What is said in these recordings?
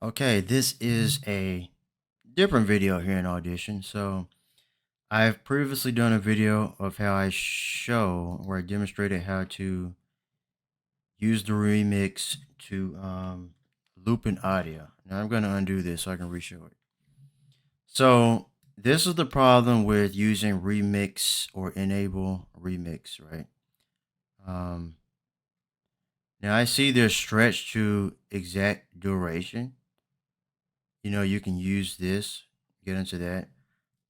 Okay, this is a different video here in Audition. So I've previously done a video of how I show where I demonstrated how to use the remix to loop in audio. Now I'm going to undo this so I can reshow it. So this is the problem with using remix or enable remix, right? Now I see there's stretch to exact duration. You can use this, get into that.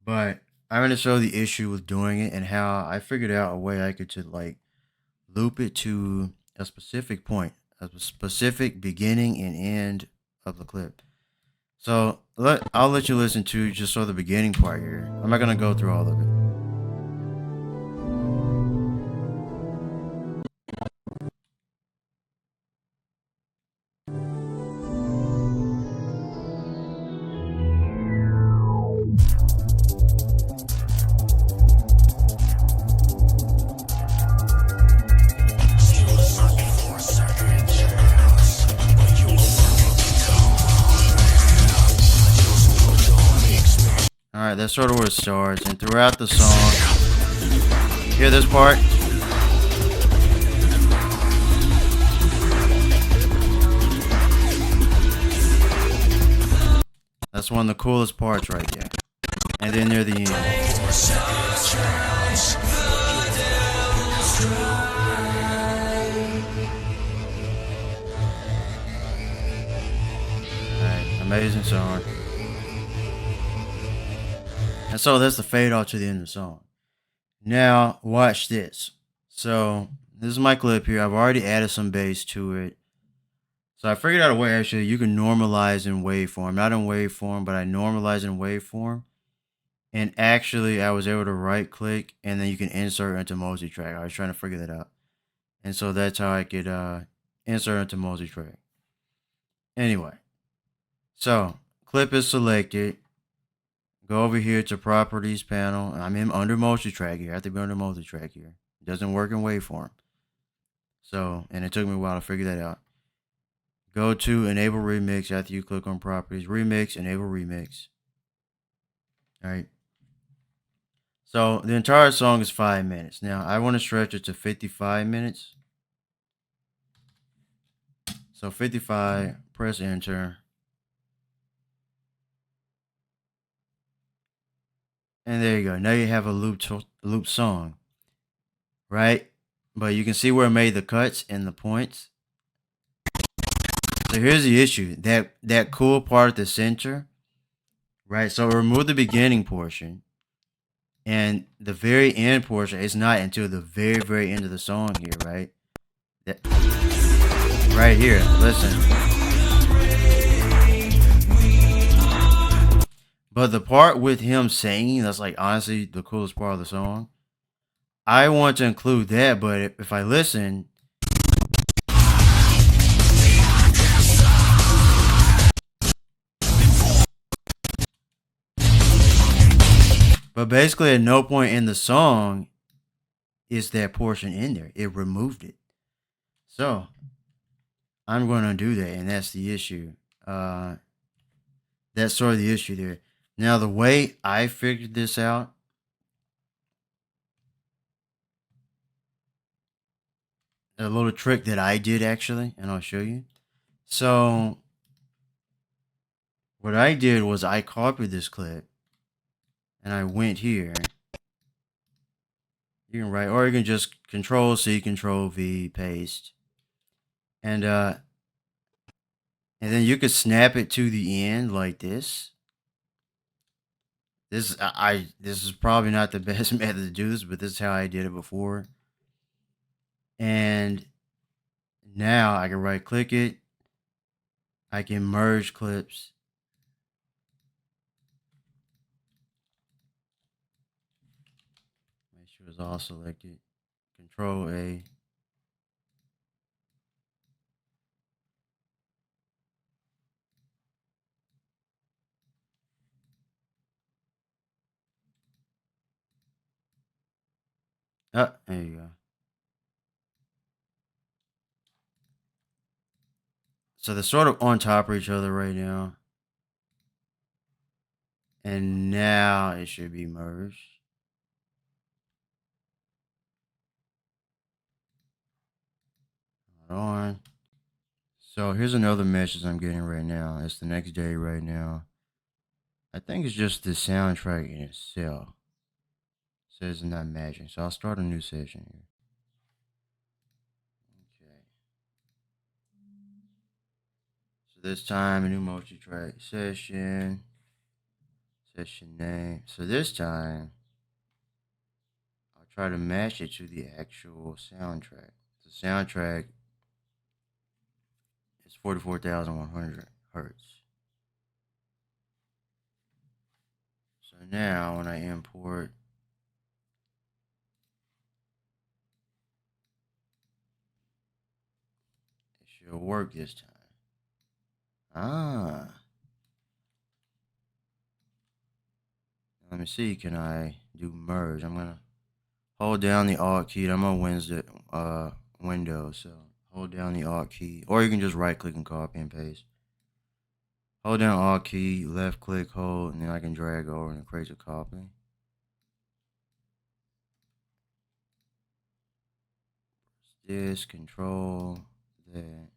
But I'm gonna show the issue with doing it and how I figured out a way I could to like loop it to a specific point, a specific beginning and end of the clip. So I'll let you listen to just the beginning part here. I'm not gonna go through all of it. All right, that's sort of where it starts, and throughout the song, hear this part. That's one of the coolest parts right there. And then near the end. Alright, amazing song. And so that's the fade off to the end of the song. Now, watch this. So, this is my clip here. I've already added some bass to it. So I figured out a way, actually, you can normalize in waveform. Not in waveform, but I normalize in waveform. And actually, I was able to right-click, and then you can insert into multi-track. I was trying to figure that out. And so that's how I could insert into multi-track. Anyway, so clip is selected. Go over here to Properties panel. I'm in under multi-track here. I have to be under multi-track here. It doesn't work in waveform. So, and it took me a while to figure that out. Go to Enable Remix after you click on Properties. Remix, Enable Remix. Alright. So, the entire song is 5 minutes. Now, I want to stretch it to 55 minutes. So, 55, press Enter. And there you go. Now you have a loop song. Right? But you can see where it made the cuts and the points. So here's the issue. That cool part at the center, right? So remove the beginning portion. And the very end portion is not until the very, very end of the song here, right? Right here. Listen. But the part with him singing, that's like honestly the coolest part of the song. I want to include that, but if I listen, but basically at no point in the song is that portion in there. It removed it. So I'm going to do that, and that's the issue. That's sort of the issue there. Now, the way I figured this out, a little trick that I did actually, and I'll show you. So what I did was I copied this clip and I went here. You can write, or you can just Control C, Control V, paste. And then you could snap it to the end like this. This is probably not the best method to do this, but this is how I did it before. And now I can right click it. I can merge clips. Make sure it's all selected. Control A. Oh, there you go. So they're sort of on top of each other right now. And now it should be merged. Hold on. So here's another message I'm getting right now. It's the next day right now. I think it's just the soundtrack in itself. It says it's not matching. So I'll start a new session here. Okay. So this time a new multi-track session. Session name. So this time I'll try to match it to the actual soundtrack. The soundtrack is 44,100 hertz. So now when I import, it should work this time. Ah. Let me see, can I do merge? I'm gonna hold down the Alt key. I'm on Windows, so hold down the Alt key. Or you can just right click and copy and paste. Hold down Alt key, left click, hold, and then I can drag over and it creates a copy. This, control, that.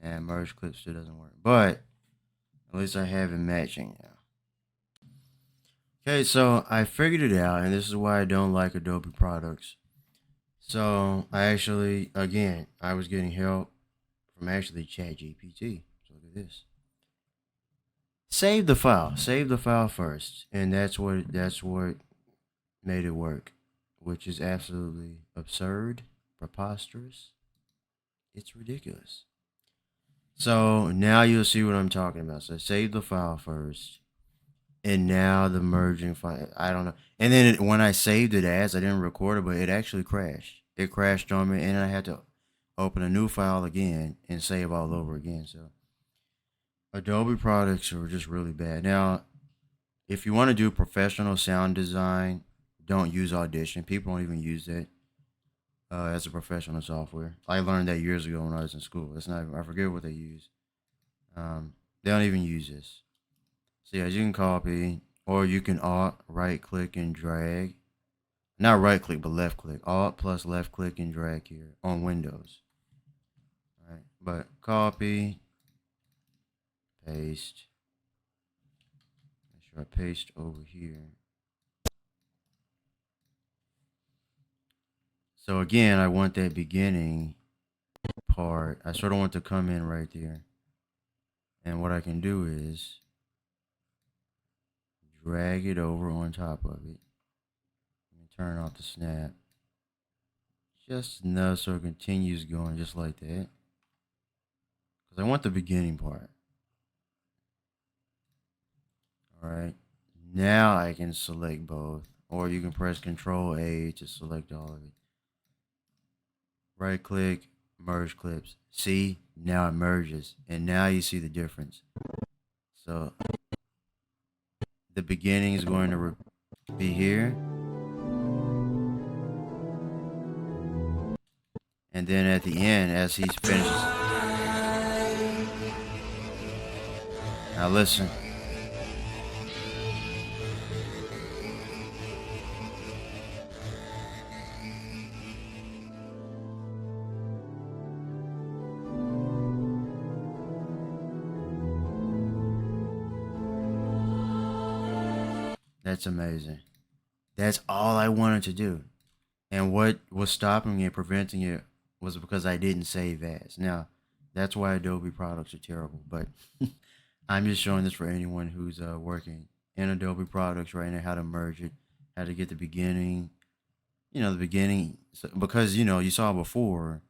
Nah, merge clip still doesn't work. But at least I have it matching now. Okay, so I figured it out, and this is why I don't like Adobe products. So I actually, again, I was getting help from actually ChatGPT. So look at this. Save the file first, and that's what made it work, which is absolutely absurd, preposterous. It's ridiculous. So now you'll see what I'm talking about. So save the file first, and now the merging file. I don't know. And then when I saved it as, I didn't record it, but it actually crashed. It crashed on me, and I had to open a new file again and save all over again. So Adobe products are just really bad. Now, if you want to do professional sound design, don't use Audition. People don't even use that as a professional software. I learned that years ago when I was in school. It's not. I forget what they use. They don't even use this. So yeah, you can copy, or you can Alt, right click and drag. Not right click, but left click. Alt plus left click and drag here on Windows. All right, but copy, paste. Make sure I paste over here. So again, I want that beginning part. I sort of want to come in right there. And what I can do is drag it over on top of it. Let me turn off the snap. Just enough so it continues going just like that. Because I want the beginning part. Alright. Now I can select both. Or you can press Control A to select all of it. Right click, merge clips. See? Now it merges. And now you see the difference. So the beginning is going to be here. And then at the end, as he finishes. Now listen. That's amazing. That's all I wanted to do. And what was stopping it, preventing it, was because I didn't save as. Now, that's why Adobe products are terrible. But I'm just showing this for anyone who's working in Adobe products right now, how to merge it, how to get the beginning, the beginning. So, because, you saw before,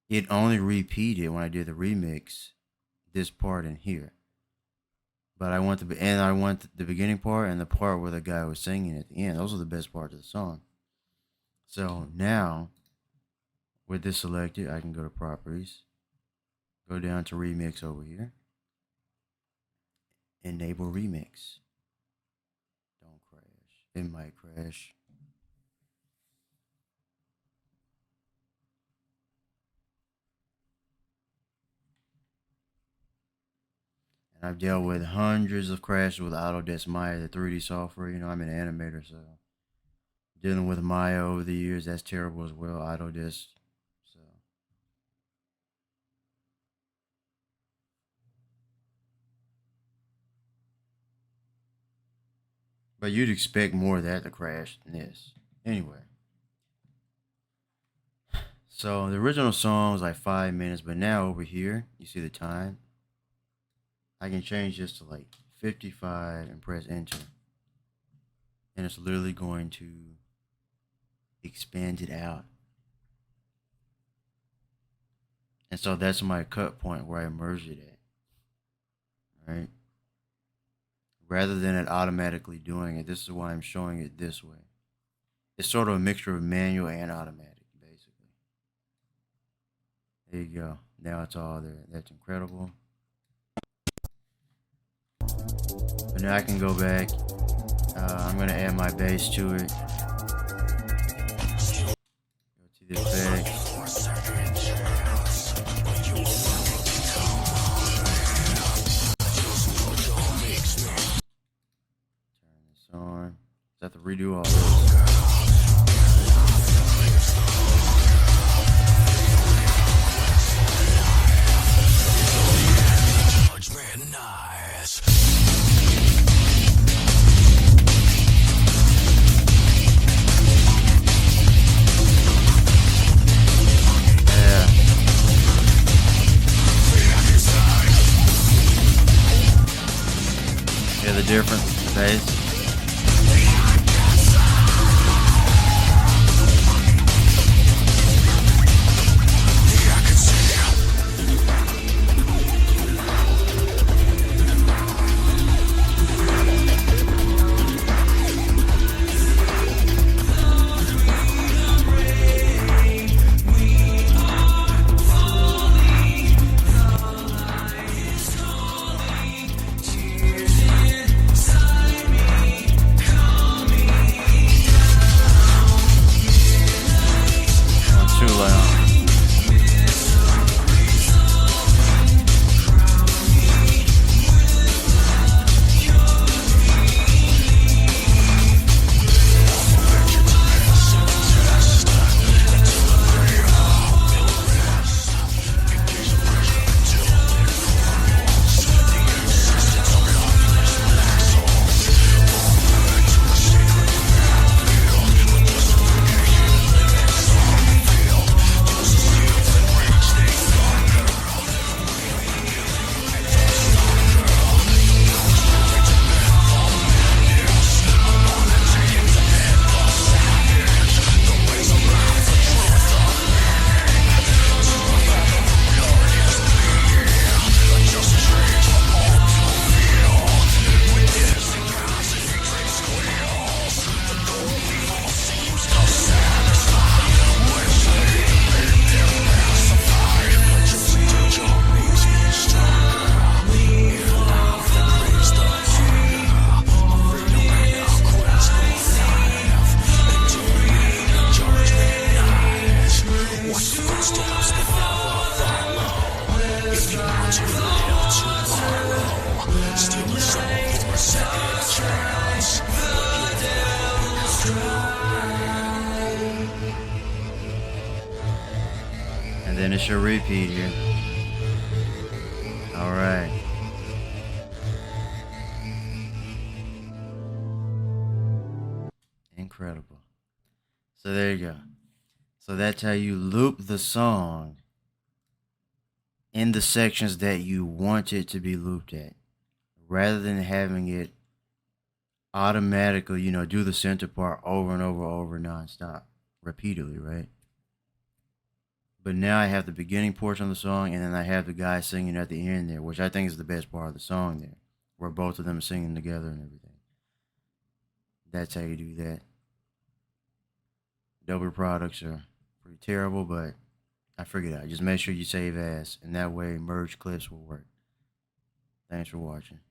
it only repeated when I did the remix, this part in here. But I want the beginning part and the part where the guy was singing at the end. Those are the best parts of the song. So now, with this selected, I can go to properties, go down to remix over here, enable remix. Don't crash. It might crash. And I've dealt with hundreds of crashes with Autodesk Maya, the 3D software. You know, I'm an animator, so dealing with Maya over the years, that's terrible as well. Autodesk. So, but you'd expect more of that to crash than this. Anyway, so the original song was like 5 minutes, but now over here, you see the time. I can change this to like 55 and press enter. And it's literally going to expand it out. And so that's my cut point where I merge it at. Right? Rather than it automatically doing it, this is why I'm showing it this way. It's sort of a mixture of manual and automatic, basically. There you go. Now it's all there. That's incredible. But now I can go back. I'm going to add my bass to it. Go to the effects. Turn this on. I have to redo all this. The difference, the bass. And then it's your repeat here. All right. Incredible. So there you go. So that's how you loop the song in the sections that you want it to be looped at, rather than having it automatically, do the center part over and over nonstop, repeatedly, right? But now I have the beginning portion of the song, and then I have the guy singing at the end there, which I think is the best part of the song there, where both of them are singing together and everything. That's how you do that. Adobe products are pretty terrible, but I figured out. Just make sure you save as, and that way merge clips will work. Thanks for watching.